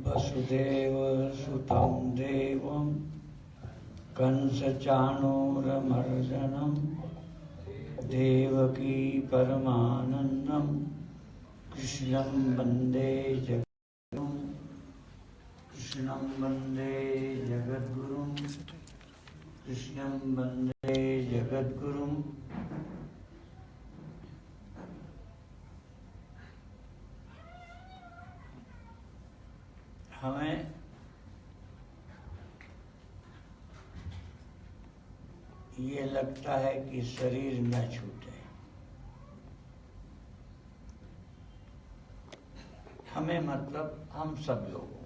वसुदेवसुतं देवं कंसचाणूरमर्दनं देवकी परमानन्दं कृष्णं वन्दे जगद्गुरुं कृष्णं वन्दे जगद्गुरुं कृष्णं वन्दे जगद्गुरुं। हमें ये लगता है कि शरीर न छूटे, हमें मतलब हम सब लोगों,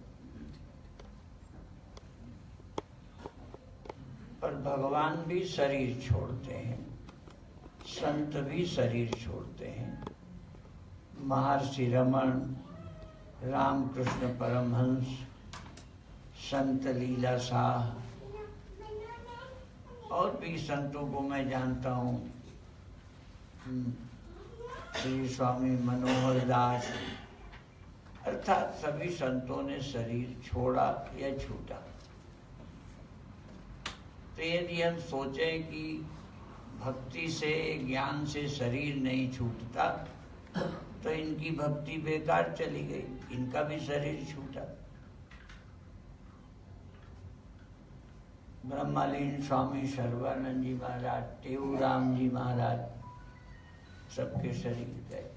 पर भगवान भी शरीर छोड़ते हैं, संत भी शरीर छोड़ते हैं। महर्षि रमन, रामकृष्ण परमहंस, संत लीला शाह और भी संतों को मैं जानता हूँ, श्री स्वामी मनोहर दास, अर्थात सभी संतों ने शरीर छोड़ा या छूटा। तो यदि हम सोचें कि भक्ति से, ज्ञान से शरीर नहीं छूटता, तो इनकी भक्ति बेकार चली गई, इनका भी शरीर छूटा। ब्रह्मलीन स्वामी सर्वानंद जी महाराज, टेऊराम जी महाराज, सबके शरीर गए।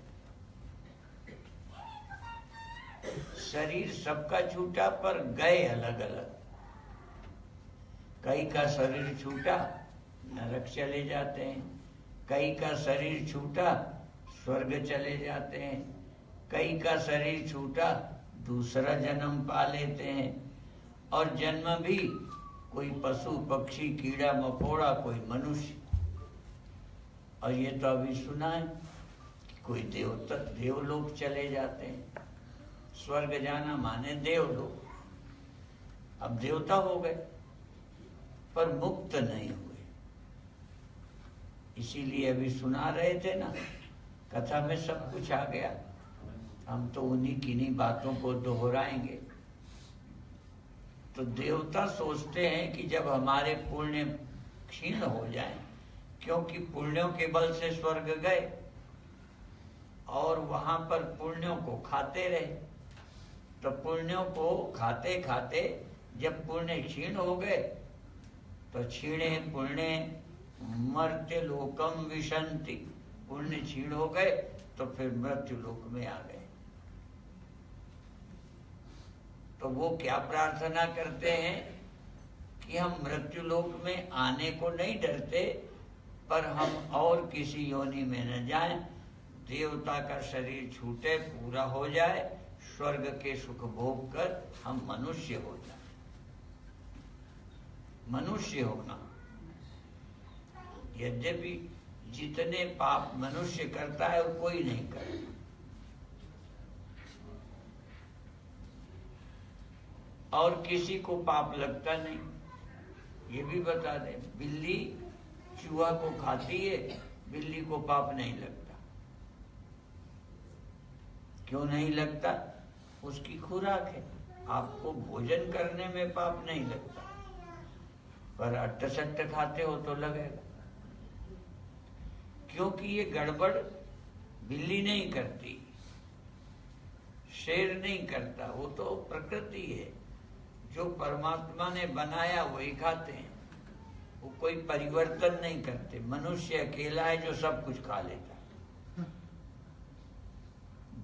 शरीर सबका छूटा, पर गए अलग अलग। कई का शरीर छूटा, नरक चले जाते हैं। कई का शरीर छूटा, स्वर्ग चले जाते हैं। कई का शरीर छूटा, दूसरा जन्म पा लेते हैं। और जन्म भी कोई पशु पक्षी, कीड़ा मकोड़ा, कोई मनुष्य। और ये तो अभी सुना है कि कोई देवलोक चले जाते हैं। स्वर्ग जाना माने देवलोक। अब देवता हो गए, पर मुक्त नहीं हुए। इसीलिए अभी सुना रहे थे ना, कथा में सब कुछ आ गया। हम तो उन्हीं किन्हीं बातों को दोहराएंगे। तो देवता सोचते हैं कि जब हमारे पुण्य क्षीण हो जाए, क्योंकि पुण्यों के बल से स्वर्ग गए और वहां पर पुण्यों को खाते रहे, तो पुण्यों को खाते खाते जब पुण्य क्षीण हो गए, तो क्षीणे पुण्य मर्त्य लोकम विशंति। पुण्य क्षीण हो गए तो फिर मृत्यु लोक में आ गए। तो वो क्या प्रार्थना करते हैं कि हम मृत्यु लोक में आने को नहीं डरते, पर हम और किसी योनि में न जाएं, देवता का शरीर छूटे, पूरा हो जाए, स्वर्ग के सुख भोग कर हम मनुष्य हो जाए। मनुष्य होना, यद्यपि जितने पाप मनुष्य करता है वो कोई नहीं करता। और किसी को पाप लगता नहीं, ये भी बता दें। बिल्ली चूहा को खाती है, बिल्ली को पाप नहीं लगता। क्यों नहीं लगता? उसकी खुराक है। आपको भोजन करने में पाप नहीं लगता, पर अट्ट-सट्ट खाते हो तो लगेगा। क्योंकि ये गड़बड़ बिल्ली नहीं करती, शेर नहीं करता, वो तो प्रकृति है। जो परमात्मा ने बनाया वही खाते हैं, वो कोई परिवर्तन नहीं करते। मनुष्य अकेला है जो सब कुछ खा लेता है।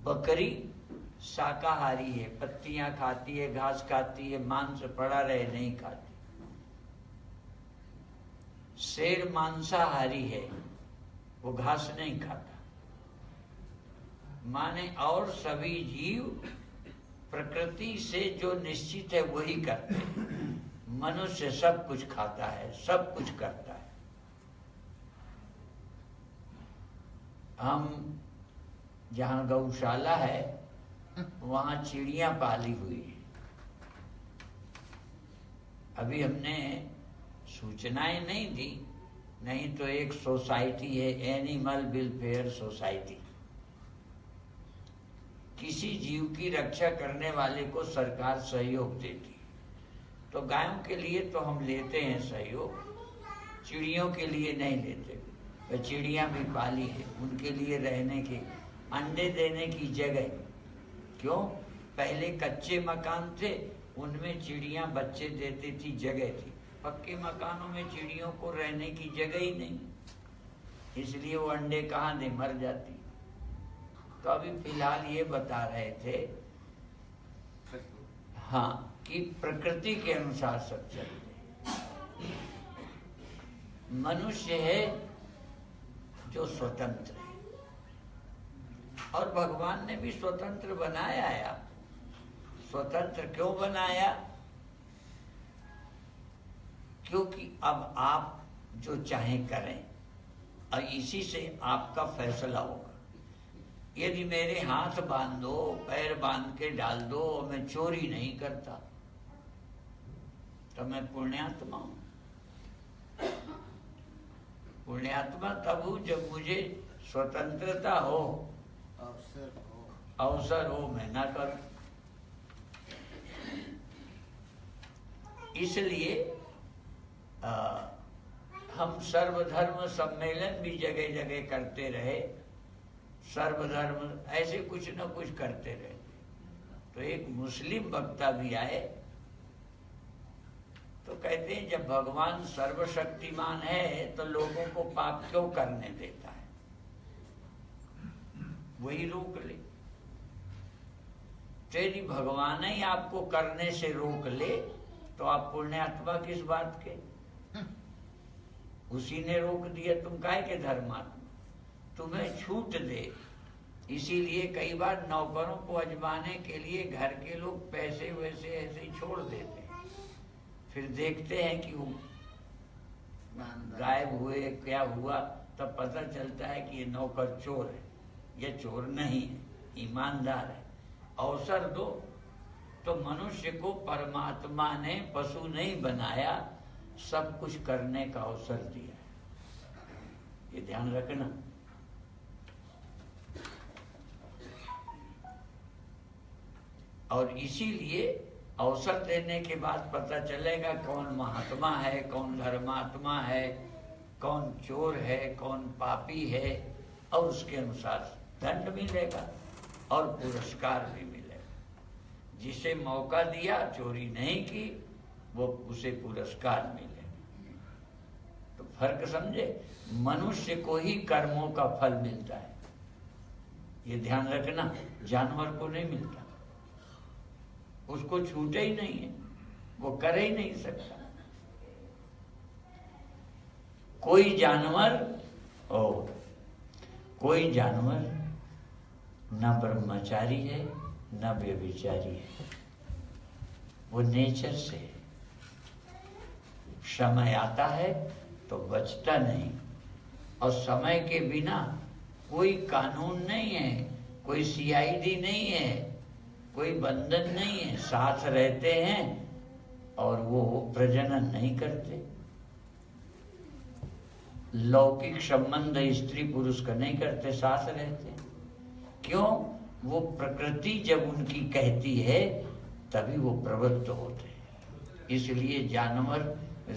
बकरी शाकाहारी है, पत्तियां खाती है, घास खाती है, मांस पड़ा रहे नहीं खाती। शेर मांसाहारी है, वो घास नहीं खाता। माने और सभी जीव प्रकृति से जो निश्चित है वही करते हैं। मनुष्य सब कुछ खाता है, सब कुछ करता है। हम जहाँ गौशाला है वहाँ चिड़ियाँ पाली हुई है। अभी हमने सूचनाएं नहीं दी, नहीं तो एक सोसाइटी है, एनिमल वेलफेयर सोसाइटी। किसी जीव की रक्षा करने वाले को सरकार सहयोग देती। तो गायों के लिए तो हम लेते हैं सहयोग, चिड़ियों के लिए नहीं लेते। तो चिड़िया भी पाली है, उनके लिए रहने के, अंडे देने की जगह। क्यों? पहले कच्चे मकान थे, उनमें चिड़िया बच्चे देती थी, जगह थी। पक्के मकानों में चिड़ियों को रहने की जगह ही नहीं, इसलिए वो अंडे कहाँ दे, मर जाती। तो अभी फिलहाल ये बता रहे थे हाँ कि प्रकृति के अनुसार सब चलते। मनुष्य है जो स्वतंत्र है, और भगवान ने भी स्वतंत्र बनाया है आपको। स्वतंत्र क्यों बनाया? क्योंकि अब आप जो चाहें करें और इसी से आपका फैसला होगा। यदि मेरे हाथ बांध दो, पैर बांध के डाल दो और मैं चोरी नहीं करता, तो मैं पुण्यात्मा हूं। पुण्यात्मा तब हूं जब मुझे स्वतंत्रता हो, अवसर हो मैं ना करूं। इसलिए हम सर्वधर्म सम्मेलन भी जगह जगह करते रहे, सर्वधर्म ऐसे कुछ न कुछ करते रहे। तो एक मुस्लिम वक्ता भी आए तो कहते हैं जब भगवान सर्वशक्तिमान है तो लोगों को पाप क्यों करने देता है, वही रोक ले। यदि भगवान ही आपको करने से रोक ले तो आप पुण्यात्मा किस बात के? उसी ने रोक दिया, तुम काहे के धर्मात्मा? तुम्हें छूट दे। इसीलिए कई बार नौकरों को अजमाने के लिए घर के लोग पैसे वैसे ऐसे ही छोड़ देते हैं, फिर देखते हैं कि वो गायब हुए, क्या हुआ, तब पता चलता है कि ये नौकर चोर है। ये चोर नहीं है, ईमानदार है। अवसर दो। तो मनुष्य को परमात्मा ने पशु नहीं बनाया, सब कुछ करने का अवसर दिया है, ये ध्यान रखना। और इसीलिए अवसर देने के बाद पता चलेगा कौन महात्मा है, कौन धर्मात्मा है, कौन चोर है, कौन पापी है, और उसके अनुसार दंड मिलेगा और पुरस्कार भी मिलेगा। जिसे मौका दिया, चोरी नहीं की, वो उसे पुरस्कार मिलेगा। तो फर्क समझे? मनुष्य को ही कर्मों का फल मिलता है, ये ध्यान रखना। जानवर को नहीं मिलता, उसको छूटे ही नहीं है, वो कर ही नहीं सकता। कोई जानवर न ब्रह्मचारी है न व्यभिचारी है, वो नेचर से है। समय आता है तो बचता नहीं, और समय के बिना कोई कानून नहीं है, कोई सीआईडी नहीं है, कोई बंधन नहीं है। साथ रहते हैं और वो प्रजनन नहीं करते। लौकिक संबंध स्त्री पुरुष का नहीं करते, साथ रहते। क्यों? वो प्रकृति जब उनकी कहती है तभी वो प्रवृत्त होते हैं। इसलिए जानवर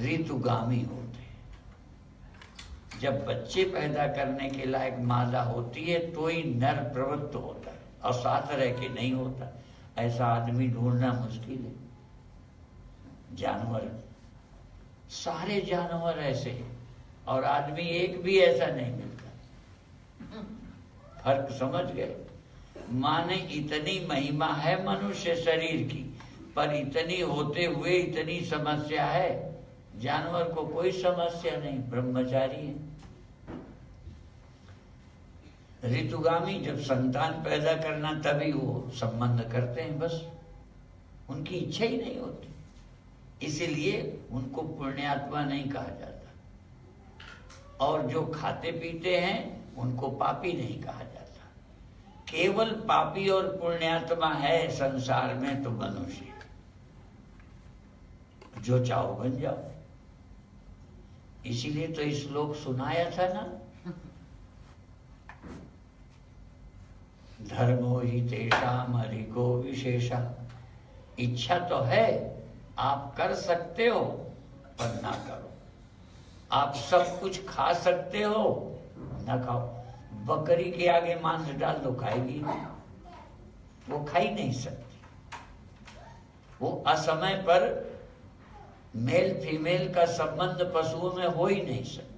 ऋतुगामी होते हैं। जब बच्चे पैदा करने के लायक मादा होती है तो ही नर प्रवृत्त होता है, और साथ रह के नहीं होता। ऐसा आदमी ढूंढना मुश्किल है। जानवर, सारे जानवर ऐसे हैं, और आदमी एक भी ऐसा नहीं मिलता। फर्क समझ गए? माने इतनी महिमा है मनुष्य शरीर की, पर इतनी होते हुए इतनी समस्या है। जानवर को कोई समस्या नहीं, ब्रह्मचारी है। ऋतुगामी, जब संतान पैदा करना तभी वो संबंध करते हैं, बस उनकी इच्छा ही नहीं होती। इसीलिए उनको पुण्यात्मा नहीं कहा जाता, और जो खाते पीते हैं उनको पापी नहीं कहा जाता। केवल पापी और पुण्यात्मा है संसार में तो मनुष्य। जो चाहो बन जाओ। इसीलिए तो श्लोक सुनाया था ना, धर्मो ही तेषाम हरिको विशेषा। इच्छा तो है, आप कर सकते हो, पर ना करो। आप सब कुछ खा सकते हो, ना खाओ। बकरी के आगे मांस डाल दो, खाएगी नहीं, वो खा ही नहीं सकती। वो असमय पर मेल फीमेल का संबंध पशुओं में हो ही नहीं सकता।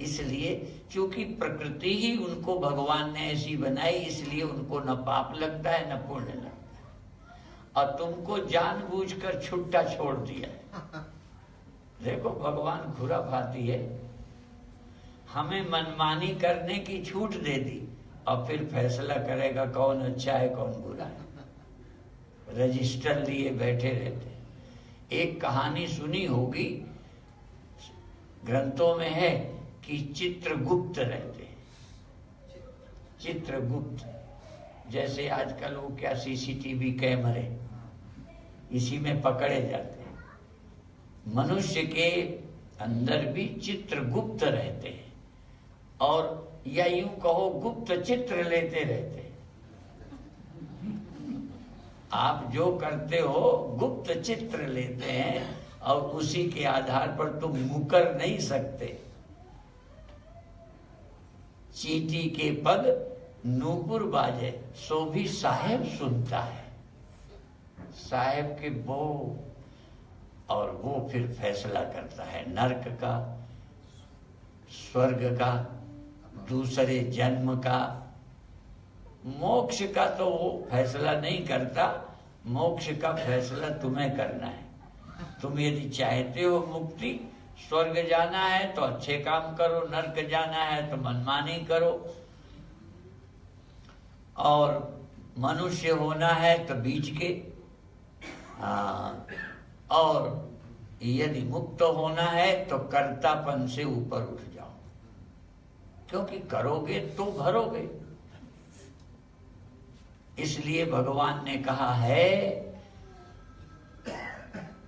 इसलिए क्योंकि प्रकृति ही उनको भगवान ने ऐसी बनाई, इसलिए उनको न पाप लगता है न पुण्य लगता है। और तुमको जानबूझकर छुट्टा छोड़ दिया है। देखो भगवान खुराफाती है, हमें मनमानी करने की छूट दे दी और फिर फैसला करेगा कौन अच्छा है कौन बुरा है। रजिस्टर लिए बैठे रहते। एक कहानी सुनी होगी, ग्रंथों में है कि चित्रगुप्त रहते हैं। चित्रगुप्त जैसे आजकल वो क्या सीसीटीवी कैमरे, इसी में पकड़े जाते हैं। मनुष्य के अंदर भी चित्रगुप्त रहते हैं, और या यूं कहो गुप्त चित्र लेते रहते हैं। आप जो करते हो गुप्त चित्र लेते हैं, और उसी के आधार पर तुम मुकर नहीं सकते। चींटी के पग नूपुर बाजे, सो भी साहेब सुनता है। साहेब के वो, और वो फिर फैसला करता है नरक का, स्वर्ग का, दूसरे जन्म का। मोक्ष का तो वो फैसला नहीं करता, मोक्ष का फैसला तुम्हें करना है। तुम यदि चाहते हो मुक्ति, स्वर्ग जाना है तो अच्छे काम करो, नरक जाना है तो मनमानी करो, और मनुष्य होना है तो बीच के, और यदि मुक्त होना है तो कर्तापन से ऊपर उठ जाओ, क्योंकि करोगे तो भरोगे। इसलिए भगवान ने कहा है,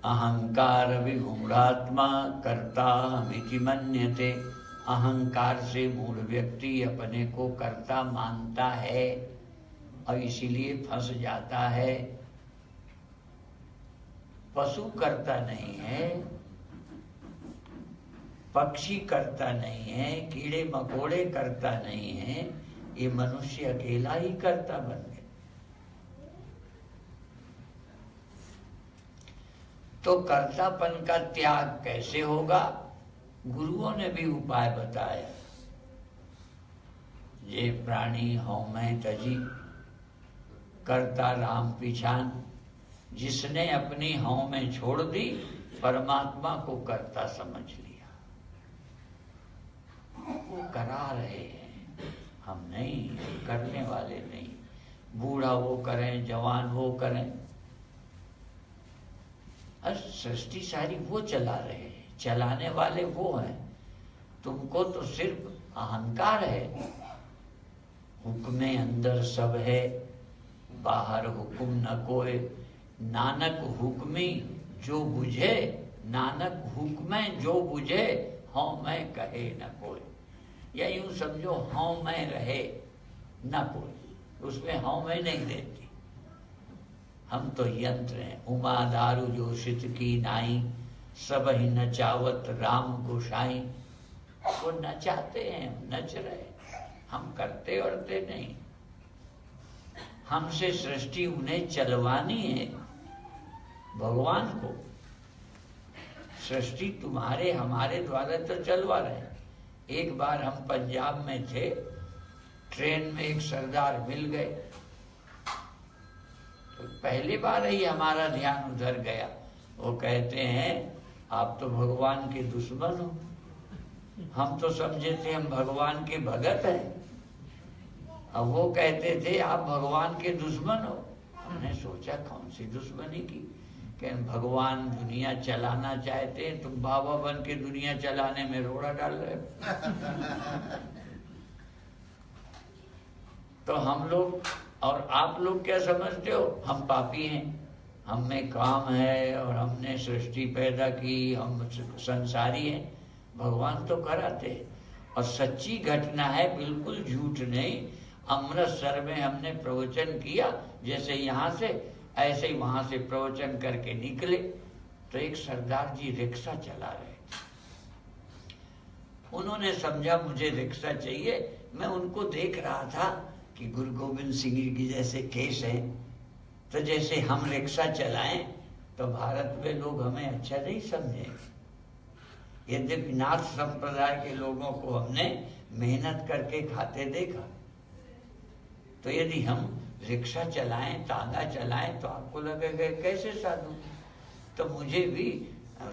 अहंकार विगूढ़ात्मा कर्ता हमिति मन्यते। अहंकार से मूल व्यक्ति अपने को कर्ता मानता है और इसीलिए फंस जाता है। पशु करता नहीं है, पक्षी करता नहीं है, कीड़े मकोड़े करता नहीं है, ये मनुष्य अकेला ही करता बन गया। तो कर्तापन का त्याग कैसे होगा? गुरुओं ने भी उपाय बताया। ये प्राणी हौ मैं तजी, कर्ता राम पिछान। जिसने अपनी हौ में छोड़ दी, परमात्मा को कर्ता समझ लिया। वो करा रहे हैं, हम नहीं, करने वाले नहीं। बूढ़ा वो करें, जवान वो करें, सृष्टि सारी वो चला रहे हैं, चलाने वाले वो हैं। तुमको तो सिर्फ अहंकार है। हुक्मे अंदर सब है, बाहर हुक्म न कोई। नानक हुक्मी जो बुझे, नानक हुक्मे जो बुझे, हाँ मैं कहे न कोई। या यूं समझो, हाँ मैं रहे न कोई, उसमें हाँ मैं नहीं रहती। हम तो यंत्र हैं। उमा दारू जो शित की नाई, सब ही नचावत राम गोसाई। वो नचाते हैं, नच रहे, हम करते वरते नहीं। हमसे सृष्टि उन्हें चलवानी है, भगवान को। सृष्टि तुम्हारे हमारे द्वारा तो चलवा रहे। एक बार हम पंजाब में थे, ट्रेन में एक सरदार मिल गए, तो पहली बार ही हमारा ध्यान उधर गया। वो कहते हैं, आप तो भगवान के दुश्मन हो। हम तो समझे थे हम भगवान के भगत हैं, अब वो कहते थे आप भगवान के दुश्मन हो। हमने सोचा कौन सी दुश्मनी की, कि भगवान दुनिया चलाना चाहते हैं, तुम बाबा बन के दुनिया चलाने में रोड़ा डाल रहे हो। तो हम लोग और आप लोग क्या समझते हो? हम पापी हैं, हम में काम है और हमने सृष्टि पैदा की, हम संसारी हैं। भगवान तो कराते हैं, और सच्ची घटना है, बिल्कुल झूठ नहीं। अमृतसर में हमने प्रवचन किया, जैसे यहाँ से ऐसे ही वहां से प्रवचन करके निकले तो एक सरदार जी रिक्शा चला रहे। उन्होंने समझा मुझे रिक्शा चाहिए। मैं उनको देख रहा था कि गुरु गोविंद सिंह जी की जैसे केस है, तो जैसे हम रिक्शा चलाएं तो भारत में लोग हमें अच्छा नहीं समझेंगे। यद्यपि नाथ संप्रदाय के लोगों को हमने मेहनत करके खाते देखा, तो यदि हम रिक्शा चलाएं, तांगा चलाएं, तो आपको लगेगा कैसे साधु। तो मुझे भी,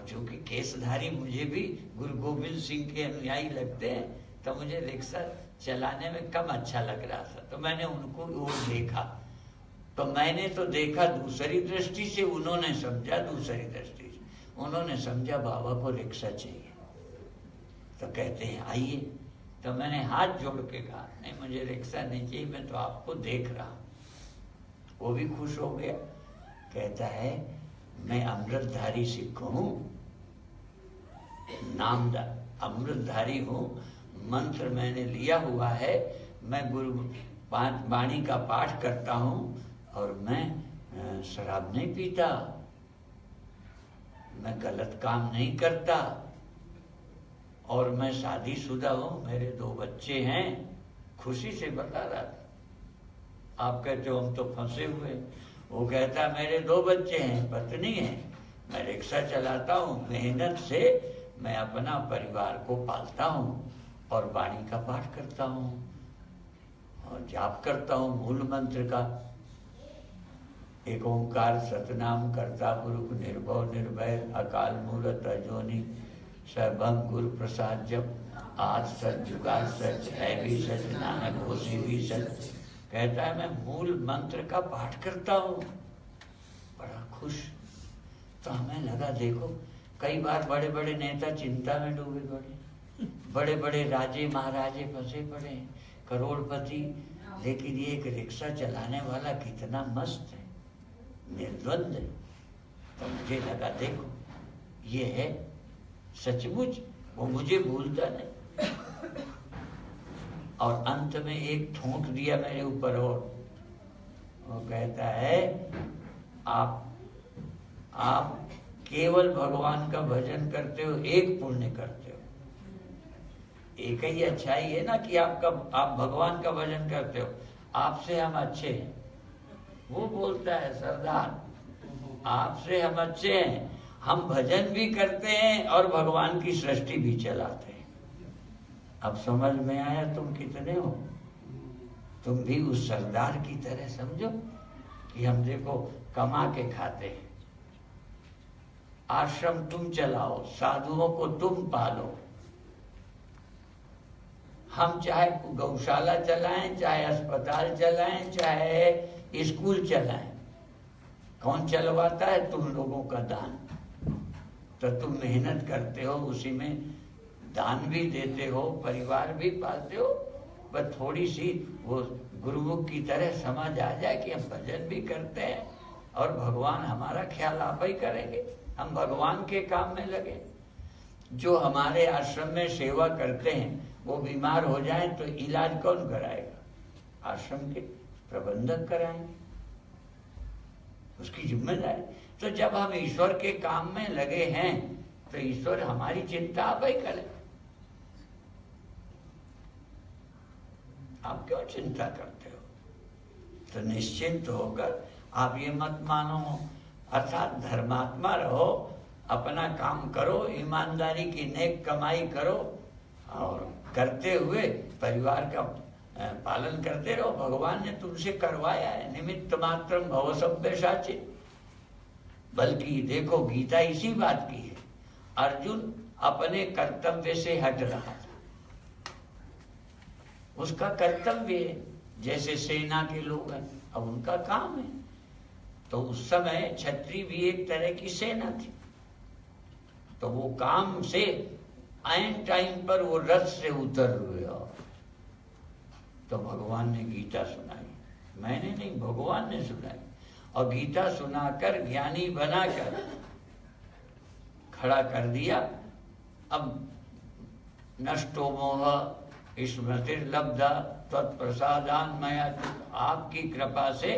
चूंकि केसधारी मुझे भी गुरु गोविंद सिंह के अनुयायी लगते हैं, तो मुझे रिक्शा चलाने में कम अच्छा लग रहा था। तो मैंने उनको और देखा, तो मैंने तो देखा दूसरी दृष्टि से, उन्होंने समझा दूसरी दृष्टि से। उन्होंने समझा बाबा को रिक्शा चाहिए, तो कहते हैं आइए। तो मैंने हाथ जोड़ के कहा नहीं मुझे रिक्शा नहीं चाहिए, मैं तो आपको देख रहा हूं। वो भी खुश हो गया, कहता है मैं अमृतधारी सिख हूं, नामदार अमृतधारी हूं, मंत्र मैंने लिया हुआ है, मैं गुरु वाणी का पाठ करता हूं और मैं शराब नहीं पीता, मैं गलत काम नहीं करता और मैं शादीशुदा हूं, मेरे 2 बच्चे हैं। खुशी से बता रहा था। आप कहते हो हम तो फंसे हुए। वो कहता मेरे 2 बच्चे हैं, पत्नी है, मैं रिक्शा चलाता हूँ, मेहनत से मैं अपना परिवार को पालता हूँ और वाणी का पाठ करता हूँ और जाप करता हूँ मूल मंत्र का, एक ओंकार सतनाम करता पुरुष निर्भव निर्भय अकाल मूलत अजोनी सबंग गुरु प्रसाद जब आज सच जुगा सच है भी सच नानक होशी भी सच। कहता है मैं मूल मंत्र का पाठ करता हूँ, बड़ा खुश। तो हमें लगा देखो कई बार बड़े बड़े नेता चिंता में डूबे पड़े, बड़े बड़े राजे महाराजे फंसे पड़े, करोड़पति, लेकिन ये एक रिक्शा चलाने वाला कितना मस्त है, निर्द्वंद है। तो मुझे लगा देखो ये है सचमुच, वो मुझे भूलता नहीं। और अंत में एक ठोंक दिया मेरे ऊपर और वो कहता है आप केवल भगवान का भजन करते हो, एक पुण्य करते हो। एक ही अच्छाई है ना कि आप भगवान का भजन करते हो, आपसे हम अच्छे हैं। वो बोलता है सरदार आपसे हम अच्छे हैं, हम भजन भी करते हैं और भगवान की सृष्टि भी चलाते हैं। अब समझ में आया तुम कितने हो। तुम भी उस सरदार की तरह समझो कि हम देखो कमा के खाते हैं, आश्रम तुम चलाओ, साधुओं को तुम पालो। हम चाहे गौशाला चलाएं, चाहे अस्पताल चलाएं, चाहे स्कूल चलाएं, कौन चलवाता है? तुम लोगों का दान। तो तुम मेहनत करते हो, उसी में दान भी देते हो, परिवार भी पालते हो। पर थोड़ी सी वो गुरुमुख की तरह समझ आ जाए कि हम भजन भी करते हैं और भगवान हमारा ख्याल आप ही करेंगे, हम भगवान के काम में लगे। जो हमारे आश्रम में सेवा करते हैं वो बीमार हो जाए तो इलाज कौन कराएगा? आश्रम के प्रबंधक कराएंगे, उसकी जिम्मेदारी। तो जब हम ईश्वर के काम में लगे हैं तो ईश्वर हमारी चिंता आप ही करें। आप क्यों चिंता करते हो? तो निश्चिंत होकर आप ये मत मानो, अर्थात धर्मात्मा रहो, अपना काम करो, ईमानदारी की नेक कमाई करो और करते हुए परिवार का पालन करते रहो। भगवान ने तुमसे करवाया है, निमित्त मात्रम भव सभ्य साचिन। बल्कि देखो गीता इसी बात की है, अर्जुन अपने कर्तव्य से हट रहा था, उसका कर्तव्य है, जैसे सेना के लोग हैं, अब उनका काम है। तो उस समय क्षत्रिय भी एक तरह की सेना थी, तो वो काम से आइन टाइम पर वो रथ से उतर हुए। तो भगवान ने गीता सुनाई, मैंने नहीं, भगवान ने सुनाई। और गीता सुनाकर ज्ञानी बनाकर खड़ा कर दिया। अब नष्टो मोह स्मृतिर्लब्धा तत्प्रसादान मया, आपकी कृपा से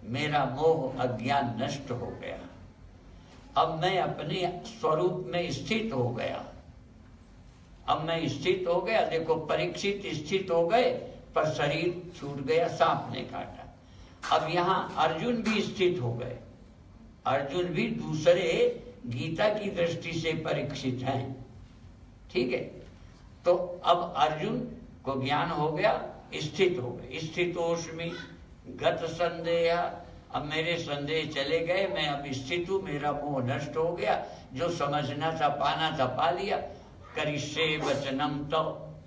मेरा मोह अज्ञान नष्ट हो गया। अब मैं अपने स्वरूप में स्थित हो गया। अब मैं स्थित हो गया। देखो, परीक्षित स्थित हो गए पर शरीर छूट गया, सांप ने काटा। अब यहाँ अर्जुन भी स्थित हो गए। अर्जुन भी दूसरे गीता की दृष्टि से परीक्षित हैं। ठीक है, तो अब अर्जुन को ज्ञान हो गया, स्थित हो गए। स्थितोष्मि गत संदेह, अब मेरे संदेह चले गए, मैं अब स्थित हूं, मेरा मोह नष्ट हो गया, जो समझना था पाना था पा लिया। करिष्ये वचनम तो,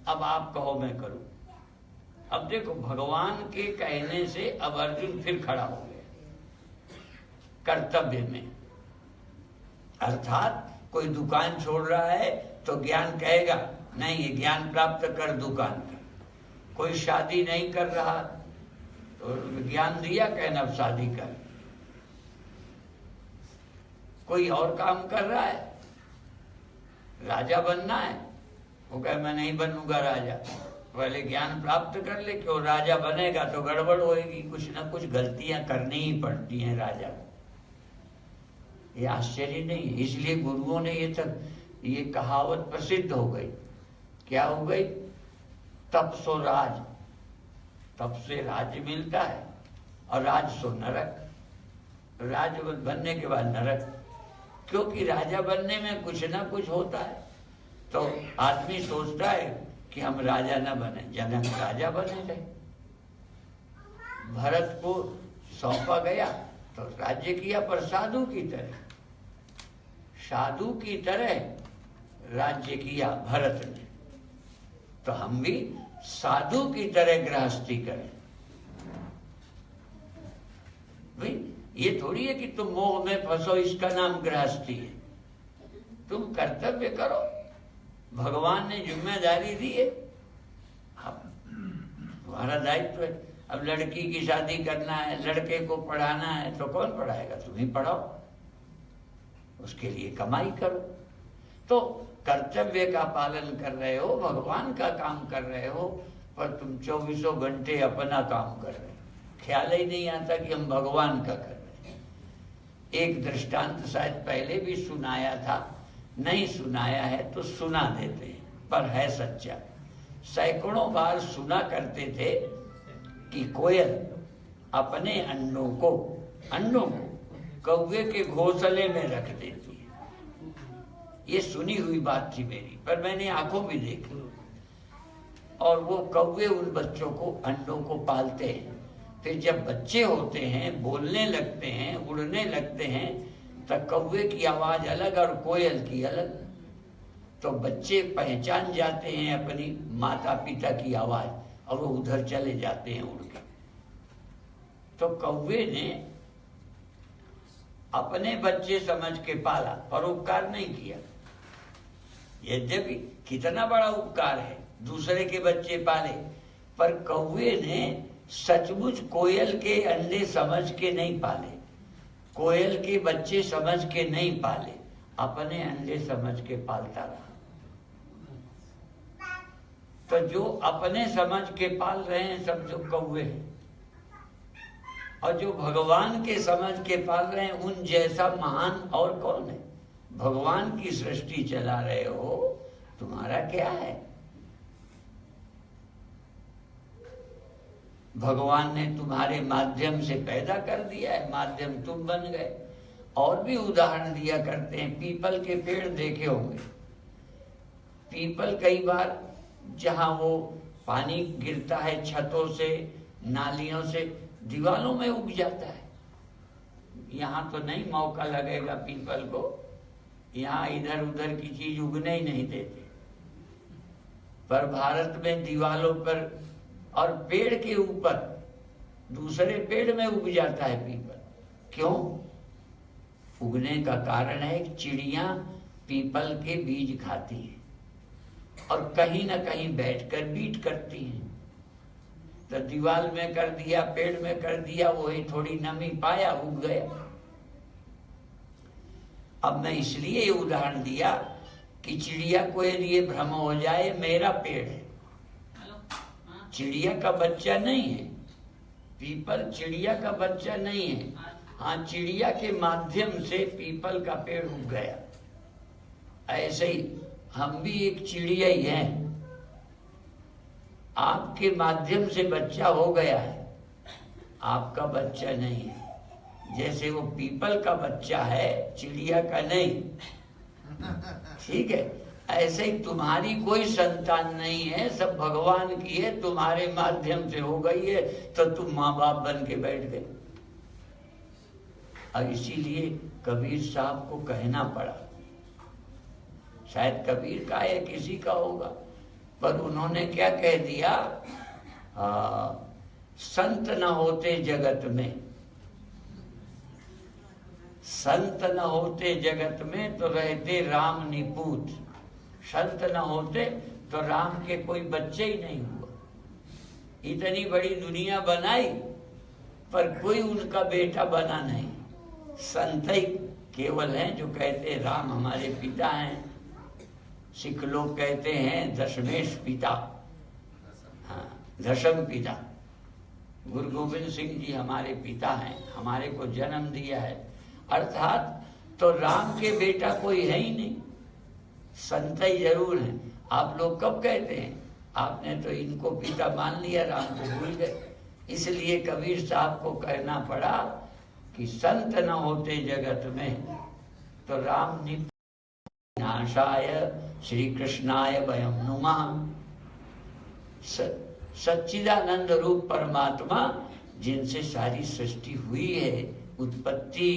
अब आप कहो मैं करूं। अब देखो, भगवान के कहने से अब अर्जुन फिर खड़ा हो गया कर्तव्य में। अर्थात कोई दुकान छोड़ रहा है तो ज्ञान कहेगा नहीं, ये ज्ञान प्राप्त कर दुकान का। कोई शादी नहीं कर रहा तो ज्ञान दिया, कहना अब शादी कर। कोई और काम कर रहा है, राजा बनना है, वो कहे मैं नहीं बनूंगा राजा, पहले ज्ञान प्राप्त कर ले, क्यों राजा बनेगा तो गड़बड़ होएगी, कुछ ना कुछ गलतियां करनी ही पड़ती हैं राजा को। ये आश्चर्य नहीं, इसलिए गुरुओं ने ये कहावत प्रसिद्ध हो गई। क्या हो गई? तप सो राज, तप से राज्य मिलता है, और राज सो नरक। राज बनने के बाद नरक, क्योंकि राजा बनने में कुछ ना कुछ होता है। तो आदमी सोचता है कि हम राजा न बने, जनक राजा बने रहे। भरत को सौंपा गया तो राज्य किया, पर साधु की तरह, साधु की तरह राज्य किया भरत ने। तो हम भी साधु की तरह गृहस्थी करें। भाई ये थोड़ी है कि तुम मोह में फंसो, इसका नाम गृहस्थी है। तुम कर्तव्य करो, भगवान ने जिम्मेदारी दी है, अब तुम्हारा दायित्व है। अब लड़की की शादी करना है, लड़के को पढ़ाना है, तो कौन पढ़ाएगा? तुम ही पढ़ाओ, उसके लिए कमाई करो। तो कर्तव्य का पालन कर रहे हो, भगवान का काम कर रहे हो, पर तुम 24 घंटे अपना काम कर रहे हो। ख्याल ही नहीं आता कि हम भगवान का कर रहे हैं। एक दृष्टांत शायद पहले भी सुनाया था, नहीं सुनाया है तो सुना देते हैं, पर है सच्चा। सैकड़ों बार सुना करते थे कि कोयल अपने अंडों को कौवे के घोंसले में रख देती है। ये सुनी हुई बात थी मेरी, पर मैंने आंखों भी देखी। और वो कौवे उन बच्चों को, अंडों को पालते हैं। फिर जब बच्चे होते हैं, बोलने लगते हैं, उड़ने लगते हैं, तब कौवे की आवाज अलग और कोयल की अलग। तो बच्चे पहचान जाते हैं अपनी माता पिता की आवाज, और वो उधर चले जाते हैं उड़ के। तो कौवे ने अपने बच्चे समझ के पाला, परोपकार नहीं किया। यद्यपि कितना बड़ा उपकार है, दूसरे के बच्चे पाले, पर कौवे ने सचमुच कोयल के अंडे समझ के नहीं पाले, कोयल के बच्चे समझ के नहीं पाले, अपने अंडे समझ के पालता रहा। तो जो अपने समझ के पाल रहे हैं सब जो कौवे हैं, और जो भगवान के समझ के पाल रहे हैं, उन जैसा महान और कौन है? भगवान की सृष्टि चला रहे हो, तुम्हारा क्या है? भगवान ने तुम्हारे माध्यम से पैदा कर दिया है, माध्यम तुम बन गए। और भी उदाहरण दिया करते हैं, पीपल के पेड़ देखे होंगे। पीपल कई बार जहां वो पानी गिरता है छतों से, नालियों से, दीवालों में उग जाता है। यहाँ तो नहीं मौका लगेगा पीपल को, यहाँ इधर उधर की चीज उगने ही नहीं देते। पर भारत में दीवालों पर और पेड़ के ऊपर दूसरे पेड़ में उग जाता है पीपल। क्यों? उगने का कारण है कि चिड़िया पीपल के बीज खाती है और कहीं ना कहीं बैठकर बीट करती हैं। तो दीवाल में कर दिया, पेड़ में कर दिया, वही थोड़ी नमी पाया, उग गया। अब मैं इसलिए ये उदाहरण दिया कि चिड़िया को यदि ये भ्रम हो जाए मेरा पेड़ है, चिड़िया का बच्चा नहीं है, पीपल चिड़िया का बच्चा नहीं है। हाँ, चिड़िया के माध्यम से पीपल का पेड़ उग गया। ऐसे ही हम भी एक चिड़िया ही हैं, आपके माध्यम से बच्चा हो गया है, आपका बच्चा नहीं है। जैसे वो पीपल का बच्चा है, चिड़िया का नहीं, ठीक है। ऐसे ही तुम्हारी कोई संतान नहीं है, सब भगवान की है, तुम्हारे माध्यम से हो गई है, तो तुम माँ बाप बन के बैठ गए। और इसीलिए कबीर साहब को कहना पड़ा, शायद कबीर का या किसी का होगा, पर उन्होंने क्या कह दिया, संत न होते जगत में, संत न होते जगत में तो रहते राम निपूत। संत न होते तो राम के कोई बच्चे ही नहीं हुआ। इतनी बड़ी दुनिया बनाई पर कोई उनका बेटा बना नहीं। संत ही केवल हैं जो कहते राम हमारे पिता हैं। सिख लोग कहते हैं दशमेश पिता, हाँ, दशम पिता। गुरु गोविंद सिंह जी हमारे पिता हैं, हमारे को जन्म दिया है। अर्थात तो राम के बेटा कोई है ही नहीं, संत ही जरूर है। आप लोग कब कहते हैं, आपने तो इनको पिता मान लिया, राम को भूल गए। इसलिए कबीर साहब को कहना पड़ा कि संत न होते जगत में तो राम निनाशाय श्री कृष्णाय वयम नुमः। सच्चिदानंद रूप परमात्मा जिनसे सारी सृष्टि हुई है, उत्पत्ति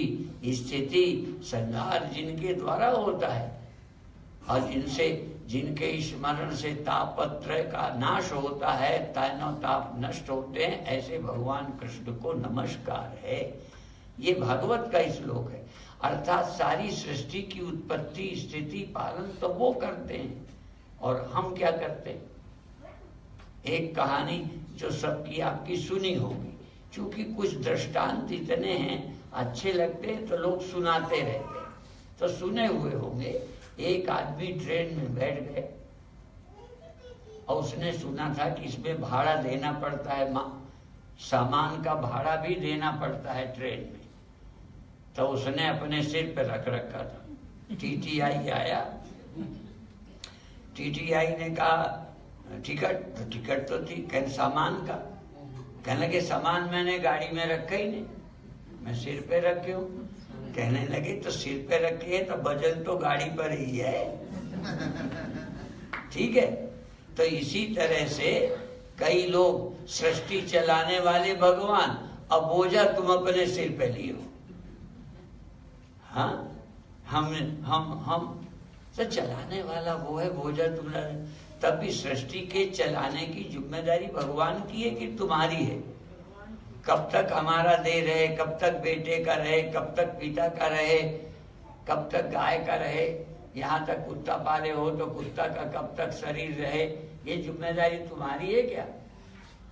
स्थिति संहार जिनके द्वारा होता है, और जिनके स्मरण से तापत्रय का नाश होता है, तीनों ताप नष्ट होते हैं, ऐसे भगवान कृष्ण को नमस्कार है। ये भागवत का श्लोक है। अर्थात सारी सृष्टि की उत्पत्ति स्थिति पालन तो वो करते हैं, और हम क्या करते हैं। एक कहानी जो सबकी आपकी सुनी होगी, क्योंकि कुछ दृष्टांत इतने हैं अच्छे लगते हैं तो लोग सुनाते रहते हैं, तो सुने हुए होंगे। एक आदमी ट्रेन में बैठ गए और उसने सुना था कि इसमें भाड़ा देना पड़ता है, सामान का भाड़ा भी देना पड़ता है ट्रेन में। तो उसने अपने सिर पे रख रखा था। टीटीआई आया, टीटीआई ने कहा टिकट, तो टिकट तो थी, कहने सामान का, कहने लगे सामान मैंने गाड़ी में रखा ही नहीं, मैं सिर पे रखे हूँ। कहने लगे तो सिर पे रखे है तो वजन तो गाड़ी पर ही है, ठीक है। तो इसी तरह से कई लोग सृष्टि चलाने वाले भगवान, अब बोझा तुम अपने सिर पे लिए हो। हाँ, हम तो चलाने वाला वो है, बोझा तुम्हारा। तब भी सृष्टि के चलाने की जिम्मेदारी भगवान की है कि तुम्हारी है। कब तक हमारा दे रहे, कब तक बेटे का रहे, कब तक पिता का रहे, कब तक गाय का रहे, यहाँ तक कुत्ता पाले हो तो कुत्ता का कब तक शरीर रहे, ये जिम्मेदारी तुम्हारी है क्या।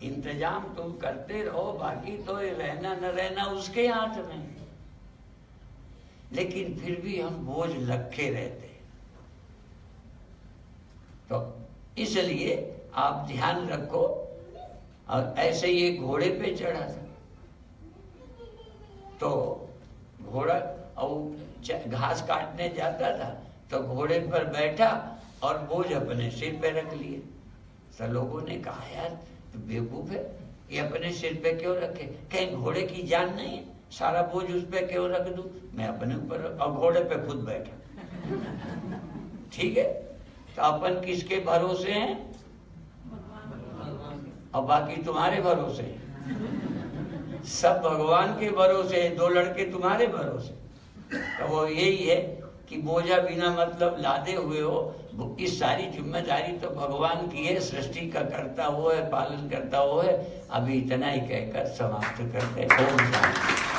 इंतजाम तुम करते रहो, बाकी तो रहना न रहना उसके हाथ में। लेकिन फिर भी हम बोझ रखे रहते। तो इसलिए आप ध्यान रखो। और ऐसे ही एक घोड़े पे चढ़ा था, तो घोड़ा और घास काटने जाता था, तो घोड़े पर बैठा और बोझ अपने सिर पे रख लिए। तो लोगों ने कहा यार तो बेवकूफ है, ये अपने सिर पे क्यों रखे, कहीं घोड़े की जान नहीं है, सारा बोझ उस पे क्यों रख दूं, मैं अपने ऊपर, और घोड़े पे खुद बैठा। ठीक है, तो अपन किसके भरोसे हैं, और बाकी तुम्हारे भरोसे। सब भगवान के भरोसे, दो लड़के तुम्हारे भरोसे। तो वो यही है कि बोझा बिना मतलब लादे हुए हो। इस सारी जिम्मेदारी तो भगवान की है, सृष्टि का करता वो है, पालन करता वो है। अभी इतना ही कहकर समाप्त करते हैं। ओम शांति।